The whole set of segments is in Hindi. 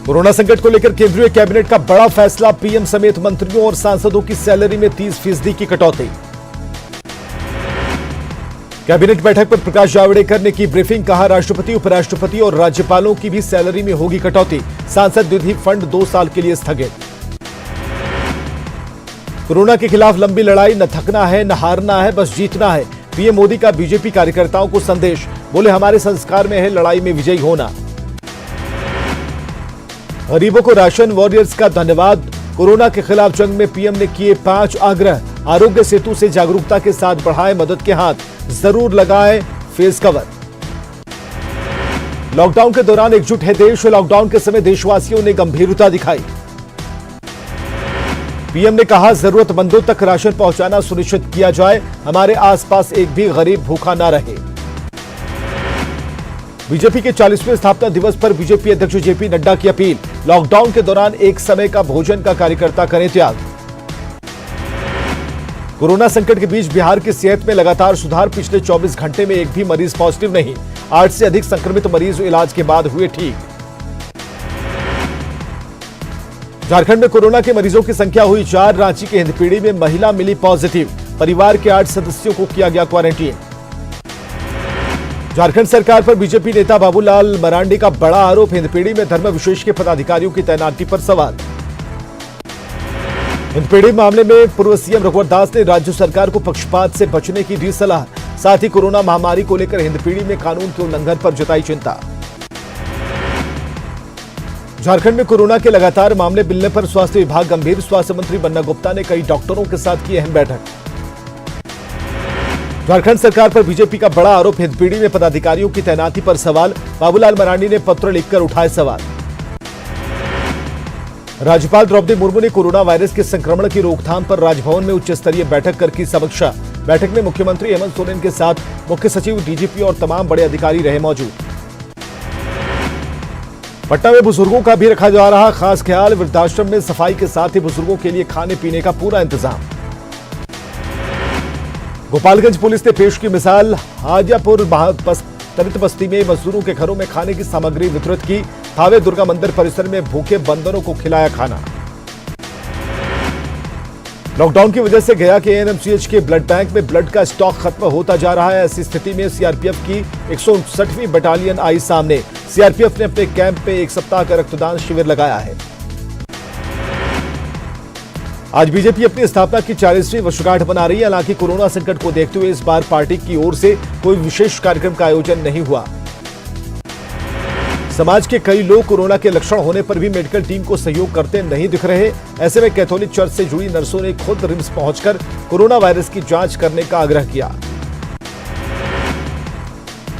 कोरोना संकट को लेकर केंद्रीय कैबिनेट का बड़ा फैसला, पीएम समेत मंत्रियों और सांसदों की सैलरी में 30% की कटौती। कैबिनेट बैठक पर प्रकाश जावड़ेकर ने की ब्रीफिंग, कहा राष्ट्रपति, उपराष्ट्रपति और राज्यपालों की भी सैलरी में होगी कटौती। सांसद निधि फंड 2 साल के लिए स्थगित। कोरोना के खिलाफ लंबी लड़ाई, न थकना है न हारना है, बस जीतना है। पीएम मोदी का बीजेपी कार्यकर्ताओं को संदेश, बोले हमारे संस्कार में है लड़ाई में विजयी होना। गरीबों को राशन वॉरियर्स का धन्यवाद, कोरोना के खिलाफ जंग में पीएम ने किए 5 आग्रह। आरोग्य सेतु से जागरूकता के साथ बढ़ाएं मदद के हाथ, जरूर लगाएं फेस कवर। लॉकडाउन के दौरान एकजुट है देश, लॉकडाउन के समय देशवासियों ने गंभीरता दिखाई। पीएम ने कहा जरूरतमंदों तक राशन पहुंचाना सुनिश्चित किया जाए, हमारे आसपास एक भी गरीब भूखा ना रहे। बीजेपी के 40वें स्थापना दिवस पर बीजेपी अध्यक्ष जेपी नड्डा की अपील, लॉकडाउन के दौरान एक समय का भोजन का कार्यकर्ता करें त्याग। कोरोना संकट के बीच बिहार की सेहत में लगातार सुधार, पिछले 24 घंटे में एक भी मरीज पॉजिटिव नहीं। 8 से अधिक संक्रमित मरीज इलाज के बाद हुए ठीक। झारखंड में कोरोना के मरीजों की संख्या हुई 4, रांची के हिंदपीढ़ी में महिला मिली पॉजिटिव, परिवार के 8 सदस्यों को किया गया क्वारंटीन। झारखंड सरकार पर बीजेपी नेता बाबूलाल मरांडी का बड़ा आरोप, हिंदपीढ़ी में धर्म विशेष के पदाधिकारियों की तैनाती पर सवाल। हिंदपीढ़ी मामले में पूर्व सीएम रघुवर दास ने राज्य सरकार को पक्षपात से बचने की दी सलाह, साथ ही कोरोना महामारी को लेकर हिंदपीढ़ी में कानून के उल्लंघन पर जताई चिंता। झारखंड में कोरोना के लगातार मामले मिलने पर स्वास्थ्य विभाग गंभीर, स्वास्थ्य मंत्री बन्ना गुप्ता ने कई डॉक्टरों के साथ की अहम बैठक। झारखंड सरकार पर बीजेपी का बड़ा आरोप, हिंदपीढ़ी में पदाधिकारियों की तैनाती पर सवाल, बाबूलाल मरांडी ने पत्र लिखकर उठाए सवाल। राज्यपाल द्रौपदी मुर्मू ने कोरोना वायरस के संक्रमण की रोकथाम पर राजभवन में उच्च स्तरीय बैठक कर की समीक्षा। बैठक में मुख्यमंत्री हेमंत सोरेन के साथ मुख्य सचिव, डीजीपी और तमाम बड़े अधिकारी रहे मौजूद। पटना में बुजुर्गों का भी रखा जा रहा खास ख्याल, वृद्धाश्रम में सफाई के साथ ही बुजुर्गों के लिए खाने पीने का पूरा इंतजाम। गोपालगंज पुलिस ने पेश की मिसाल, हाजियापुर दलित बस्ती में मजदूरों के घरों में खाने की सामग्री वितरित की, थावे दुर्गा मंदिर परिसर में भूखे बंदरों को खिलाया खाना। लॉकडाउन की वजह से गया के एएनएमसीएच के ब्लड बैंक में ब्लड का स्टॉक खत्म होता जा रहा है। ऐसी स्थिति में सीआरपीएफ की 159वीं बटालियन आई सामने। सीआरपीएफ ने अपने कैंप में 1 सप्ताह का रक्तदान शिविर लगाया है। आज बीजेपी अपनी स्थापना की 40वीं वर्षगांठ मना रही है। हालांकि कोरोना संकट को देखते हुए इस बार पार्टी की ओर से कोई विशेष कार्यक्रम का आयोजन नहीं हुआ। समाज के कई लोग कोरोना के लक्षण होने पर भी मेडिकल टीम को सहयोग करते नहीं दिख रहे। ऐसे में कैथोलिक चर्च से जुड़ी नर्सों ने खुद रिम्स पहुंचकर कोरोना वायरस की जांच करने का आग्रह किया।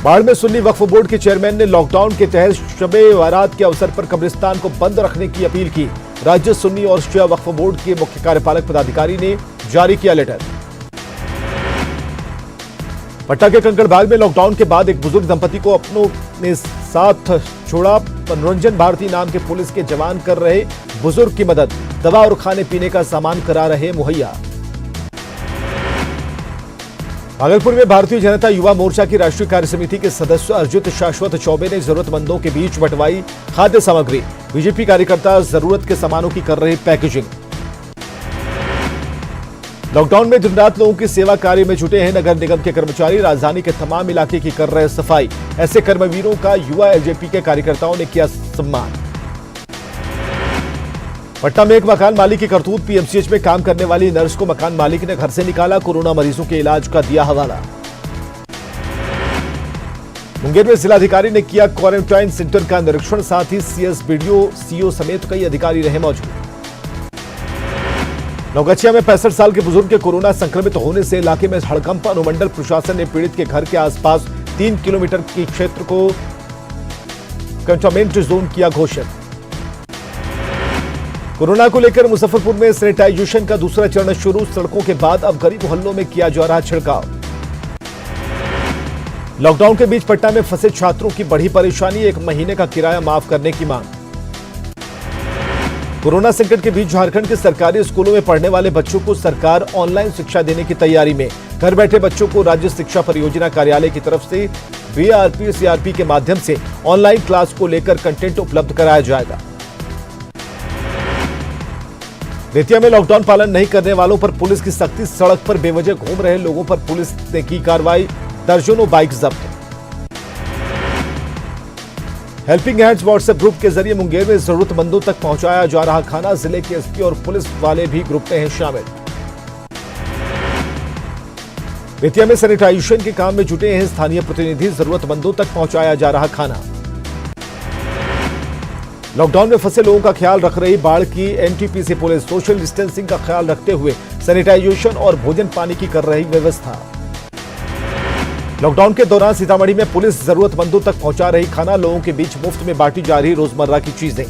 बाढ़ में सुन्नी वक्फ बोर्ड के चेयरमैन ने लॉकडाउन के तहत शबे बारात के अवसर पर कब्रिस्तान को बंद रखने की अपील की। राज्य सुन्नी और शिया वक्फ बोर्ड के मुख्य कार्यपालक पदाधिकारी ने जारी किया लेटर। पटना के कंकड़बाग में लॉकडाउन के बाद एक बुजुर्ग दंपति को अपनों ने साथ छोड़ा। मनोरंजन भारती नाम के पुलिस के जवान कर रहे बुजुर्ग की मदद, दवा और खाने पीने का सामान करा रहे मुहैया। भागलपुर में भारतीय जनता युवा मोर्चा की राष्ट्रीय कार्य समिति के सदस्य अर्जित शाश्वत चौबे ने जरूरतमंदों के बीच बंटवाई खाद्य सामग्री। बीजेपी कार्यकर्ता जरूरत के सामानों की कर रहे पैकेजिंग। लॉकडाउन में दिन रात लोगों की सेवा कार्य में जुटे हैं नगर निगम के कर्मचारी। राजधानी के तमाम इलाके की कर रहे सफाई। ऐसे कर्मवीरों का युवा एलजेपी के कार्यकर्ताओं ने किया सम्मान। पटना में एक मकान मालिक की करतूत, पीएमसीएच में काम करने वाली नर्स को मकान मालिक ने घर से निकाला, कोरोना मरीजों के इलाज का दिया हवाला। मुंगेर में जिलाधिकारी ने किया क्वारंटाइन सेंटर का निरीक्षण, साथ ही सीएस, बीडीओ, सीओ समेत कई अधिकारी रहे मौजूद। नौगछिया में 65 साल के बुजुर्ग के कोरोना संक्रमित होने से इलाके में हड़कंप। अनुमंडल प्रशासन ने पीड़ित के घर के आसपास 3 किलोमीटर के क्षेत्र को कंटेनमेंट जोन किया घोषित। कोरोना को लेकर मुजफ्फरपुर में सैनिटाइजेशन का दूसरा चरण शुरू, सड़कों के बाद अब गरीब मोहल्लों में किया जा रहा छिड़काव। लॉकडाउन के बीच पटना में फंसे छात्रों की बढ़ी परेशानी, 1 महीने का किराया माफ करने की मांग। कोरोना संकट के बीच झारखंड के सरकारी स्कूलों में पढ़ने वाले बच्चों को सरकार ऑनलाइन शिक्षा देने की तैयारी में। घर बैठे बच्चों को राज्य शिक्षा परियोजना कार्यालय की तरफ से बीआरपी सीआरपी के माध्यम से ऑनलाइन क्लास को लेकर कंटेंट उपलब्ध कराया जाएगा। बेतिया में लॉकडाउन पालन नहीं करने वालों पर पुलिस की सख्ती, सड़क पर बेवजह घूम रहे लोगों पर पुलिस ने की कार्रवाई, दर्जनों बाइक जब्त। हेल्पिंग हैंड्स व्हाट्सएप ग्रुप के जरिए मुंगेर में जरूरतमंदों तक पहुंचाया जा रहा खाना, जिले के एसपी और पुलिस वाले भी ग्रुप में हैं शामिल। बेतिया में सैनिटाइजेशन के काम में जुटे हैं स्थानीय प्रतिनिधि, जरूरतमंदों तक पहुंचाया जा रहा खाना। लॉकडाउन में फंसे लोगों का ख्याल रख रही बाढ़ की एनटीपीसी पुलिस सोशल डिस्टेंसिंग का ख्याल रखते हुए सैनिटाइजेशन और भोजन पानी की कर रही व्यवस्था। लॉकडाउन के दौरान सीतामढ़ी में पुलिस जरूरतमंदों तक पहुंचा रही खाना, लोगों के बीच मुफ्त में बांटी जा रही रोजमर्रा की चीजें।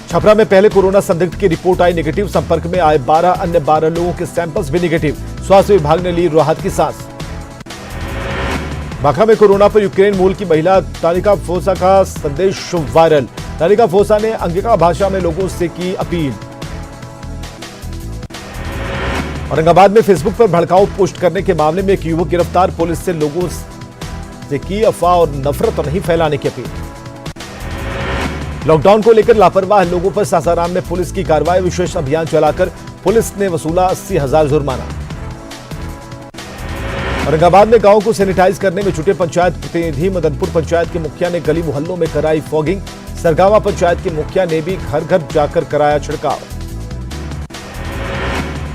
छपरा में पहले कोरोना संदिग्ध की रिपोर्ट आई नेगेटिव, संपर्क में आए 12 लोगों के सैंपल्स भी नेगेटिव, स्वास्थ्य विभाग ने ली राहत की सांस। बांका में कोरोना पर यूक्रेन मूल की महिला तानिका फोसा का संदेश वायरल, तानिका फोसा ने अंगिका भाषा में लोगों से की अपील। औरंगाबाद में फेसबुक पर भड़काऊ पोस्ट करने के मामले में एक युवक गिरफ्तार, पुलिस से लोगों से की अफवाह और नफरत नहीं फैलाने की अपील। लॉकडाउन को लेकर लापरवाह लोगों पर सासाराम में पुलिस की कार्रवाई, विशेष अभियान चलाकर पुलिस ने वसूला 80,000 जुर्माना। औरंगाबाद में गांव को सैनिटाइज करने में जुटे पंचायत प्रतिनिधि, मदनपुर पंचायत के मुखिया ने गली मोहल्लों में कराई फॉगिंग, सरगावा पंचायत के मुखिया ने भी घर घर जाकर कराया छिड़काव।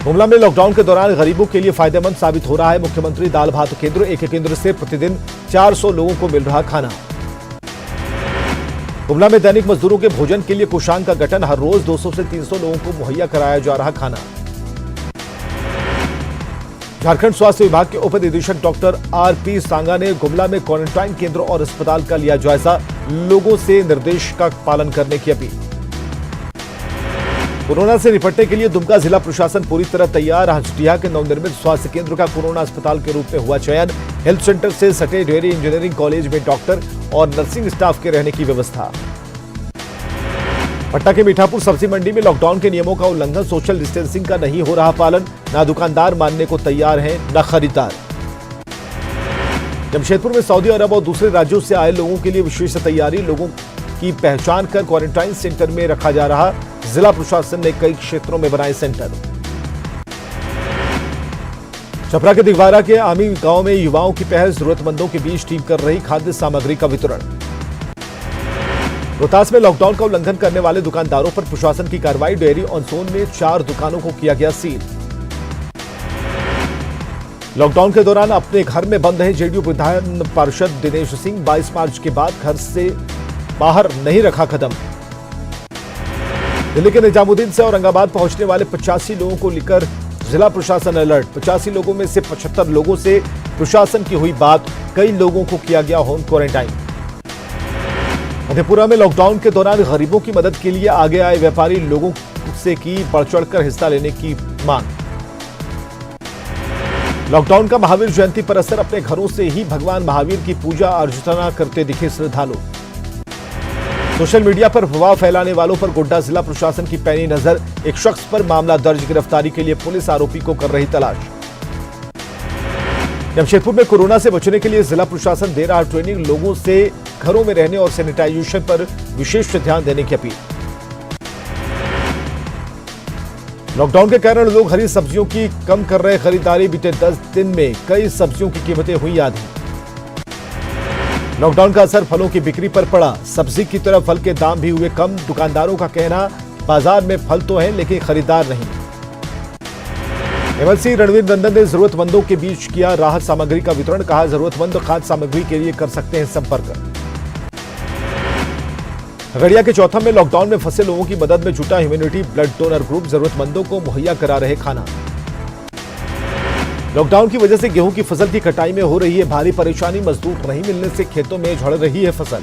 गुमला में लॉकडाउन के दौरान गरीबों के लिए फायदेमंद साबित हो रहा है मुख्यमंत्री दाल भात केंद्र, एक केंद्र से प्रतिदिन 400 लोगों को मिल रहा खाना। गुमला में दैनिक मजदूरों के भोजन के लिए कोषांग का गठन, हर रोज 200 से 300 लोगों को मुहैया कराया जा रहा खाना। झारखंड स्वास्थ्य विभाग के उप निदेशक डॉक्टर आरपी सांगा ने गुमला में क्वारंटाइन केंद्र और अस्पताल का लिया जायजा, लोगों से निर्देश का पालन करने की अपील। कोरोना से निपटने के लिए दुमका जिला प्रशासन पूरी तरह तैयार, हंसडीहा के नवनिर्मित स्वास्थ्य केंद्र का कोरोना अस्पताल के रूप में हुआ चयन, हेल्थ सेंटर से सटे डेयरी इंजीनियरिंग कॉलेज में डॉक्टर और नर्सिंग स्टाफ के रहने की व्यवस्था। पटना के मीठापुर सब्जी मंडी में लॉकडाउन के नियमों का उल्लंघन, सोशल डिस्टेंसिंग का नहीं हो रहा पालन, ना दुकानदार मानने को तैयार हैं न खरीदार। जमशेदपुर में सऊदी अरब और दूसरे राज्यों से आए लोगों के लिए विशेष तैयारी, लोगों की पहचान कर क्वारंटाइन सेंटर में रखा जा रहा, जिला प्रशासन ने कई क्षेत्रों में बनाए सेंटर। छपरा के दिगवारा के आमी गांव में युवाओं की पहल, जरूरतमंदों के बीच टीम कर रही खाद्य सामग्री का वितरण। रोहतास में लॉकडाउन का उल्लंघन करने वाले दुकानदारों पर प्रशासन की कार्रवाई, डेयरी ऑन जोन में 4 दुकानों को किया गया सील। लॉकडाउन के दौरान अपने घर में बंद हैं जेडीयू विधान पार्षद दिनेश सिंह, 22 मार्च के बाद घर से बाहर नहीं रखा कदम। दिल्ली के निजामुद्दीन से औरंगाबाद पहुंचने वाले 85 लोगों को लेकर जिला प्रशासन अलर्ट, 85 लोगों में से 75 लोगों से प्रशासन की हुई बात, कई लोगों को किया गया होम क्वारंटाइन। मधेपुरा में लॉकडाउन के दौरान गरीबों की मदद के लिए आगे आए व्यापारी, लोगों से की बढ़ चढ़कर हिस्सा लेने की मांग। लॉकडाउन का महावीर जयंती पर असर, अपने घरों से ही भगवान महावीर की पूजा अर्चना करते दिखे श्रद्धालु। सोशल मीडिया पर अफवाह फैलाने वालों पर गोड्डा जिला प्रशासन की पैनी नजर, एक शख्स पर मामला दर्ज, गिरफ्तारी के लिए पुलिस आरोपी को कर रही तलाश। जमशेदपुर में कोरोना से बचने के लिए जिला प्रशासन दे रहा ट्रेनिंग, लोगों से घरों में रहने और सैनिटाइजेशन पर विशेष ध्यान देने की अपील। लॉकडाउन के कारण लोग हरी सब्जियों की कम कर रहे खरीदारी, बीते 10 दिन में कई सब्जियों की कीमतें हुई आधी। लॉकडाउन का असर फलों की बिक्री पर पड़ा, सब्जी की तरह फल के दाम भी हुए कम, दुकानदारों का कहना बाजार में फल तो है लेकिन खरीदार नहीं। एमएलसी रणवीर नंदन ने जरूरतमंदों के बीच किया राहत सामग्री का वितरण, कहा जरूरतमंद खाद्य सामग्री के लिए कर सकते हैं संपर्क। खगड़िया के चौथम में लॉकडाउन में फंसे लोगों की मदद में जुटा ह्यूमैनिटी ब्लड डोनर ग्रुप, जरूरतमंदों को मुहैया करा रहे खाना। लॉकडाउन की वजह से गेहूं की फसल की कटाई में हो रही है भारी परेशानी, मजदूर नहीं मिलने से खेतों में झड़ रही है फसल।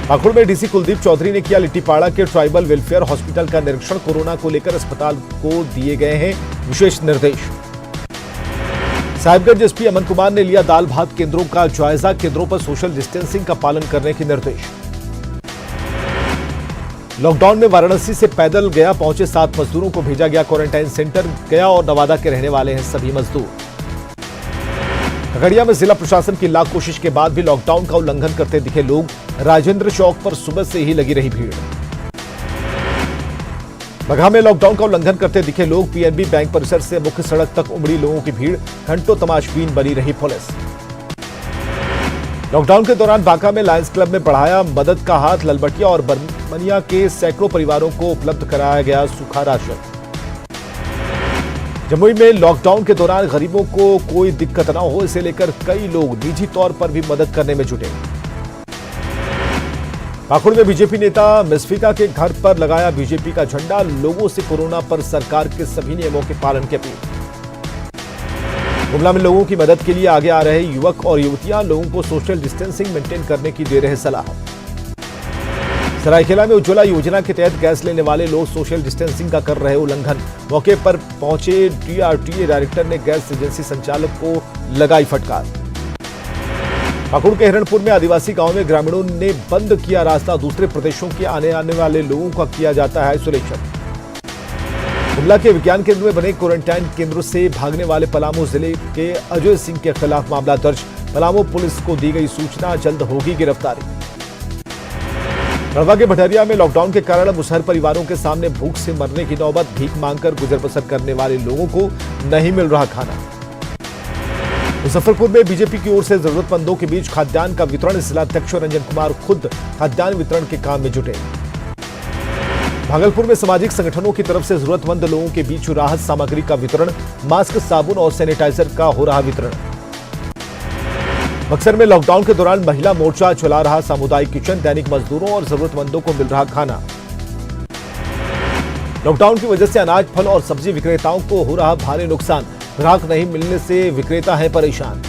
पाकुड़ में डीसी कुलदीप चौधरी ने किया लिट्टीपाड़ा के ट्राइबल वेलफेयर हॉस्पिटल का निरीक्षण, कोरोना को लेकर अस्पताल को दिए गए हैं विशेष निर्देश। साहिबगंज एसपी अमन कुमार ने लिया दाल भात केंद्रों का जायजा, केंद्रों पर सोशल डिस्टेंसिंग का पालन करने के निर्देश। लॉकडाउन में वाराणसी से पैदल गया पहुंचे 7 मजदूरों को भेजा गया क्वारंटाइन सेंटर, गया और नवादा के रहने वाले हैं सभी मजदूर। खगड़िया में जिला प्रशासन की लाख कोशिश के बाद भी लॉकडाउन का उल्लंघन करते दिखे लोग, राजेंद्र चौक पर सुबह से ही लगी रही भीड़। बगहा में लॉकडाउन का उल्लंघन करते दिखे लोग। पीएनबी बैंक परिसर से मुख्य सड़क तक उमड़ी लोगों की भीड़। घंटों तमाशबीन बनी रही पुलिस। लॉकडाउन के दौरान बांका में लायंस क्लब में बढ़ाया मदद का हाथ। ललबटिया और बरमनिया के सैकड़ों परिवारों को उपलब्ध कराया गया सूखा राशन। जमुई में लॉकडाउन के दौरान गरीबों को कोई दिक्कत न हो, इसे लेकर कई लोग निजी तौर पर भी मदद करने में जुटे। पाकुड़ में बीजेपी नेता मिसफिका के घर पर लगाया बीजेपी का झंडा। लोगों से कोरोना पर सरकार के सभी नियमों के पालन की अपील। गुमला में लोगों की मदद के लिए आगे आ रहे युवक और युवतियां लोगों को सोशल डिस्टेंसिंग मेंटेन करने की दे रहे सलाह। सरायकेला में उज्ज्वला योजना के तहत गैस लेने वाले लोग सोशल डिस्टेंसिंग का कर रहे उल्लंघन। मौके पर पहुंचे टीआरटीए डायरेक्टर ने गैस एजेंसी संचालक को लगाई फटकार। पाकुड़ के हिरणपुर में आदिवासी गांव में ग्रामीणों ने बंद किया रास्ता। दूसरे प्रदेशों के आने वाले लोगों का किया जाता है आइसोलेशन। गुमला के विज्ञान केंद्र में बने क्वारंटाइन केंद्रों से भागने वाले पलामू जिले के अजय सिंह के खिलाफ मामला दर्ज। पलामू पुलिस को दी गई सूचना, जल्द होगी गिरफ्तारी। गढ़वा के भटरिया में लॉकडाउन के कारण मुसहर परिवारों के सामने भूख से मरने की नौबत। भीख मांगकर गुजर बसर करने वाले लोगों को नहीं मिल रहा खाना। मुजफ्फरपुर में बीजेपी की ओर से जरूरतमंदों के बीच खाद्यान्न का वितरण। जिलाध्यक्ष रंजन कुमार खुद खाद्यान्न वितरण के काम में जुटे। भागलपुर में सामाजिक संगठनों की तरफ से जरूरतमंद लोगों के बीच राहत सामग्री का वितरण। मास्क, साबुन और सैनिटाइजर का हो रहा वितरण। बक्सर में लॉकडाउन के दौरान महिला मोर्चा चला रहा सामुदायिक किचन। दैनिक मजदूरों और जरूरतमंदों को मिल रहा खाना। लॉकडाउन की वजह से अनाज, फल और सब्जी विक्रेताओं को हो रहा भारी नुकसान। ग्राहक नहीं मिलने से विक्रेता हैं परेशान।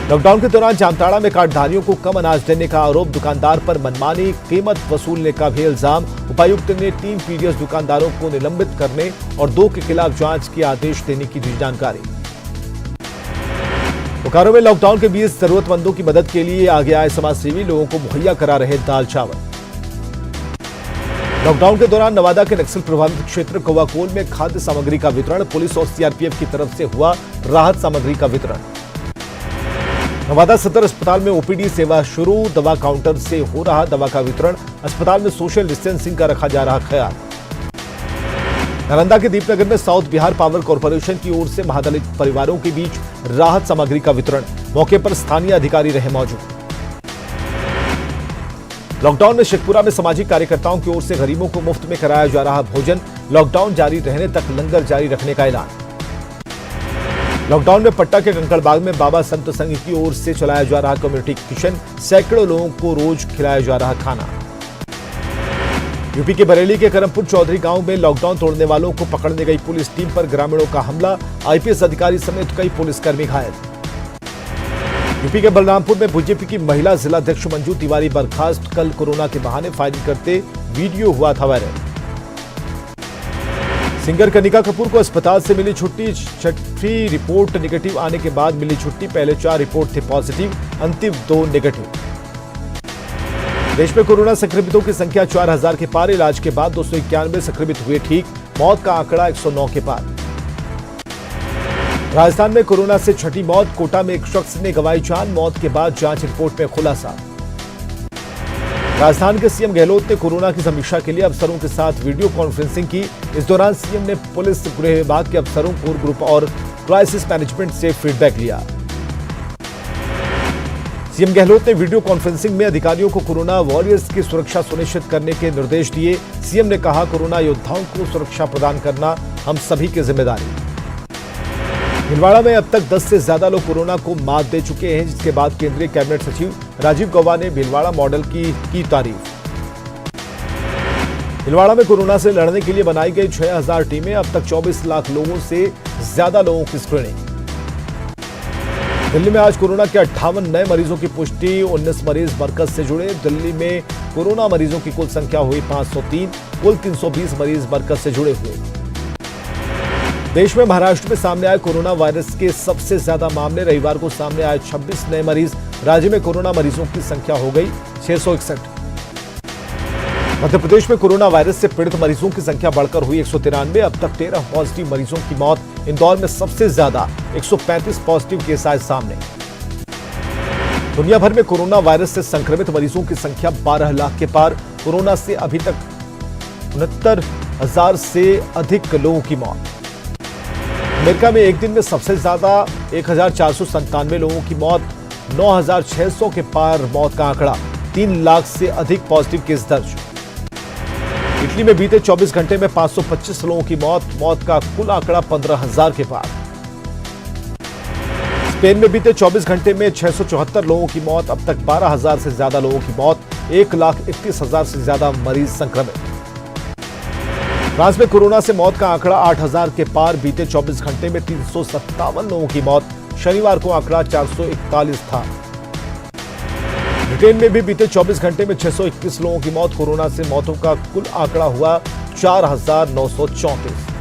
लॉकडाउन के दौरान जामताड़ा में कार्डधारियों को कम अनाज देने का आरोप। दुकानदार पर मनमानी कीमत वसूलने का भी इल्जाम। उपायुक्त ने 3 पीडीएस दुकानदारों को निलंबित करने और 2 के खिलाफ जांच के आदेश देने की दी जानकारी। बोकारो में लॉकडाउन के बीच जरूरतमंदों की मदद के लिए आगे आए समाजसेवी लोगों को मुहैया करा रहे दाल चावल। लॉकडाउन के दौरान नवादा के नक्सल प्रभावित क्षेत्र कौवाकोल में खाद्य सामग्री का वितरण। पुलिस और सीआरपीएफ की तरफ से हुआ राहत सामग्री का वितरण। नवादा सदर अस्पताल में ओपीडी सेवा शुरू। दवा काउंटर से हो रहा दवा का वितरण। अस्पताल में सोशल डिस्टेंसिंग का रखा जा रहा ख्याल। नालंदा के दीपनगर में साउथ बिहार पावर कॉर्पोरेशन की ओर से महादलित परिवारों के बीच राहत सामग्री का वितरण। मौके पर स्थानीय अधिकारी रहे मौजूद। लॉकडाउन में शेखपुरा में सामाजिक कार्यकर्ताओं की ओर से गरीबों को मुफ्त में कराया जा रहा भोजन। लॉकडाउन जारी रहने तक लंगर जारी रखने का ऐलान। लॉकडाउन में पट्टा के कंकड़बाग में बाबा संत संघ की ओर से चलाया जा रहा कम्युनिटी किचन। सैकड़ों लोगों को रोज खिलाया जा रहा खाना। यूपी के बरेली के करमपुर चौधरी गांव में लॉकडाउन तोड़ने वालों को पकड़ने गई पुलिस टीम पर ग्रामीणों का हमला। आईपीएस अधिकारी समेत कई पुलिसकर्मी घायल। यूपी के बलरामपुर में बीजेपी की महिला जिलाध्यक्ष मंजू तिवारी बर्खास्त। कल कोरोना के बहाने फायरिंग करते वीडियो हुआ था वायरल। सिंगर कनिका कपूर को अस्पताल से मिली छुट्टी। 6वीं रिपोर्ट नेगेटिव आने के बाद मिली छुट्टी। पहले 4 रिपोर्ट थे पॉजिटिव, अंतिम 2 नेगेटिव। देश में कोरोना संक्रमितों की संख्या 4000 के पार। इलाज के बाद 291 संक्रमित हुए ठीक। मौत का आंकड़ा 109 के पार। राजस्थान में कोरोना से 6ठी मौत। कोटा में एक शख्स ने गंवाई जान। मौत के बाद जांच रिपोर्ट में खुलासा। राजस्थान के सीएम गहलोत ने कोरोना की समीक्षा के लिए अफसरों के साथ वीडियो कॉन्फ्रेंसिंग की। इस दौरान सीएम ने पुलिस, गृह विभाग के अफसरों, कोर ग्रुप और क्राइसिस मैनेजमेंट से फीडबैक लिया। सीएम गहलोत ने वीडियो कॉन्फ्रेंसिंग में अधिकारियों को कोरोना वॉरियर्स की सुरक्षा सुनिश्चित करने के निर्देश दिए। सीएम ने कहा, कोरोना योद्धाओं को सुरक्षा प्रदान करना हम सभी की जिम्मेदारी। भिलवाड़ा में अब तक 10 से ज्यादा लोग कोरोना को मात दे चुके हैं, जिसके बाद केंद्रीय कैबिनेट सचिव राजीव गौबा ने भिलवाड़ा मॉडल की तारीफ। भिलवाड़ा में कोरोना से लड़ने के लिए बनाई गई 6000 टीमें। अब तक 24 लाख लोगों से ज्यादा लोगों की स्क्रीनिंग। दिल्ली में आज कोरोना के 58 नए मरीजों की पुष्टि। 19 मरीज मरकज से जुड़े। दिल्ली में कोरोना मरीजों की कुल संख्या हुई 503। कुल 320 मरीज मरकज से जुड़े हुए। देश में महाराष्ट्र में सामने आए कोरोना वायरस के सबसे ज्यादा मामले। रविवार को सामने आए 26 नए मरीज। राज्य में कोरोना मरीजों की संख्या हो गई 661। मध्य प्रदेश में कोरोना वायरस से पीड़ित मरीजों की संख्या बढ़कर हुई 193। अब तक 13 पॉजिटिव मरीजों की मौत। इंदौर में सबसे ज्यादा 135 पॉजिटिव केस आए सामने। दुनिया भर में कोरोना वायरस से संक्रमित मरीजों की संख्या 12 लाख के पार। कोरोना से अभी तक 69,000 से अधिक लोगों की मौत। अमेरिका में एक दिन में सबसे ज्यादा 1,497 लोगों की मौत, 9,600 के पार मौत का आंकड़ा, 3 लाख से अधिक पॉजिटिव केस दर्ज। इटली में बीते 24 घंटे में 525 लोगों की मौत का कुल आंकड़ा 15,000 के पार। स्पेन में बीते 24 घंटे में 674 लोगों की मौत, अब तक 12,000 से ज्यादा लोगों की मौत, 1,31,000 से ज्यादा मरीज संक्रमित। फ्रांस में कोरोना से मौत का आंकड़ा 8,000 के पार, बीते 24 घंटे में 357 लोगों की मौत, शनिवार को आंकड़ा 441 था। ब्रिटेन में भी बीते 24 घंटे में 621 लोगों की मौत, कोरोना से मौतों का कुल आंकड़ा हुआ 4,934।